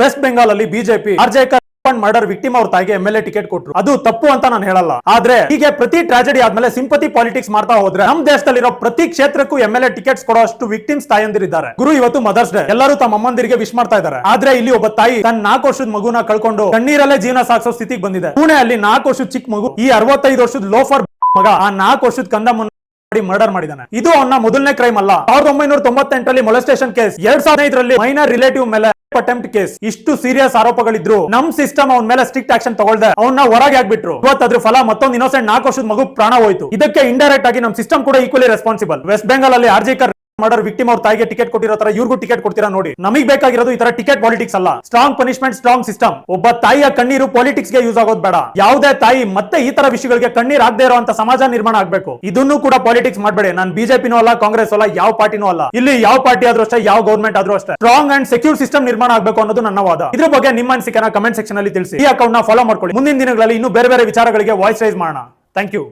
West Bengal ಅಲ್ಲಿ BJP ಆರ್ಜೆಕರ್ murder victim ಅವ್ರ ತಾಯಿಗೆ MLA ಟಿಕೆಟ್ ಕೊಟ್ರು. ಅದು ತಪ್ಪು ಅಂತ ನಾನು ಹೇಳಲ್ಲ. ಆದ್ರೆ ಹೀಗೆ ಪ್ರತಿ ಟ್ರಾಜಿಡಿ ಆದ್ಮೇಲೆ ಸಿಂಪತಿ ಪಾಲಿಟಿಕ್ಸ್ ಮಾಡ್ತಾ ಹೋದ್ರೆ ನಮ್ಮ ದೇಶದಲ್ಲಿರೋ ಪ್ರತಿ ಕ್ಷೇತ್ರಕ್ಕೂ MLA ಟಿಕೆಟ್ಸ್ ಕೊಡೋ ಅಷ್ಟು ವಿಕ್ಟಿಮ್ಸ್ ತಾಯಂದಿರಿದ್ದಾರೆ. ಗುರು, ಇವತ್ತು ಮದರ್ಸ್ ಡೇ. ಎಲ್ಲರೂ ತಮ್ಮ ಅಮ್ಮಂದಿರಿಗೆ ವಿಶ್ ಮಾಡ್ತಾ ಇದ್ದಾರೆ. ಆದ್ರೆ ಇಲ್ಲಿ ಒಬ್ಬ ತಾಯಿ ತನ್ನ 4 ವರ್ಷದ ಮಗುನ ಕಳ್ಕೊಂಡು ಕಣ್ಣೀರಲ್ಲೇ ಜೀವನ ಸಾಗಿಸೋ ಸ್ಥಿತಿಗೆ ಬಂದಿದೆ. ಪುಣೆಯಲ್ಲಿ 4 ವರ್ಷದ ಚಿಕ್ಕ ಮಗು ಈ 65 ವರ್ಷದ ಲೋಫರ್ ಮಗ ಆ 4 ವರ್ಷದ ಕಂದ ಮರ್ಡರ್ ಮಾಡಿದಾನೆ. ಇದು ಅವನ ಮೊದಲನೇ ಕ್ರೈಮ್ ಅಲ್ಲ. 1998ರಲ್ಲಿ ಮೊಲೆಸ್ಟೇಷನ್ ಕೇಸ್, 2005ರಲ್ಲಿ ಮೈನರ್ ರಿಲೇಟಿವ್ ಮೇಲೆ ಅಟೆಂಪ್ಟ್ ಕೇಸ್. ಇಷ್ಟು ಸೀರಿಯಸ್ ಆರೋಪಗಳಿದ್ರು ನಮ್ ಸಿಸ್ಟಮ್ ಅವನ ಮೇಲೆ ಸ್ಟ್ರಿಕ್ಟ್ ಆಕ್ಷನ್ ತಗೊಳ್ದೆ ಅವನ್ನ ಹೊರಗೆ ಹಾಕ್ಬಿಟ್ರು. ಇವತ್ತಾದ್ರ ಫಲ ಮತ್ತೊಂದು ಇನ್ನೋಸೆಂಟ್ 4 ವರ್ಷದ ಮಗು ಪ್ರಾಣ ಹೋಯ್ತು. ಇದಕ್ಕೆ ಇಂಡೈರೆಕ್ಟ್ ಆಗಿ ನಮ್ ಸಿಸ್ಟಮ್ ಕೂಡ ಈಕ್ವಲಿ ರೆಸ್ಪಾನ್ಸಿಬಲ್. ವೆಸ್ಟ್ ಬೆಂಗಾಲ್ ಅಲ್ಲಿ ಆರ್ಜಿಕರ್ ಮರ್ಡರ್ ವಿಕ್ಟಿಮ್ ಅವ್ರ ತಾಯಿಗೆ ಟಿಕೆಟ್ ಕೊಟ್ಟಿರೋ ತರ ಇವ್ರಿಗೂ ಟಿಕೆಟ್ ಕೊಡ್ತೀರಾ ನೋಡಿ. ನಮಗೆ ಬೇಕಾಗಿರೋದು ಈ ತರ ಟಿಕೆಟ್ ಪಾಲಿಟಿಕ್ಸ್ ಅಲ್ಲ. Strong punishment, strong system. ಒಬ್ಬ ತಾಯಿಯ ಕಣ್ಣೀರು ಪಾಲಿಟಿಕ್ಸ್ ಗೆ ಯೂಸ್ ಆಗೋದು ಬೇಡ. ಯಾವುದೇ ತಾಯಿ ಮತ್ತೆ ಈ ತರ ವಿಷಯಗಳಿಗೆ ಕಣ್ಣೀರ್ ಆಗದೆ ಇರುವಂತ ಸಮಾಜ ನಿರ್ಮಾಣ ಆಗ್ಬೇಕು. ಇದನ್ನು ಕೂಡ ಪಾಲಿಟಿಕ್ಸ್ ಮಾಡಬೇಡಿ. ನಾನು ಬಿಜೆಪಿನೂ ಅಲ್ಲ, ಕಾಂಗ್ರೆಸ್ ಅಲ್ಲ, ಯಾವ ಪಾರ್ಟಿನೂ ಅಲ್ಲ. ಇಲ್ಲಿ ಯಾವ ಪಾರ್ಟಿ ಆದ್ರೂ ಅಷ್ಟೇ, ಯಾವ ಗೌರ್ಮೆಂಟ್ ಆದ್ರೂ ಅಷ್ಟೇ, ಸ್ಟ್ರಾಂಗ್ ಅಂಡ್ ಸೆಕ್ಯೂರ್ ಸಿಸ್ಟಮ್ ನಿರ್ಮಾಣ ಆಗಬೇಕು ಅನ್ನೋದು ನನ್ನ ವಾದ. ಇದ್ರ ಬಗ್ಗೆ ನಿಮ್ಮ ಅನಿಸಿಕೆನ ಕಮೆಂಟ್ ಸೆಕ್ಷನ್ ಅಲ್ಲಿ ತಿಳಿಸಿ. ಈ ಅಕೌಂಟ್ ನ ಫಾಲೋ ಮಾಡ್ಕೊಳ್ಳಿ. ಮುಂದಿನ ದಿನಗಳಲ್ಲಿ ಇನ್ನೂ ಬೇರೆ ಬೇರೆ ವಿಚಾರಗಳಿಗೆ ವಾಯ್ಸ್ ರೈಸ್ ಮಾಡೋಣ. Thank you.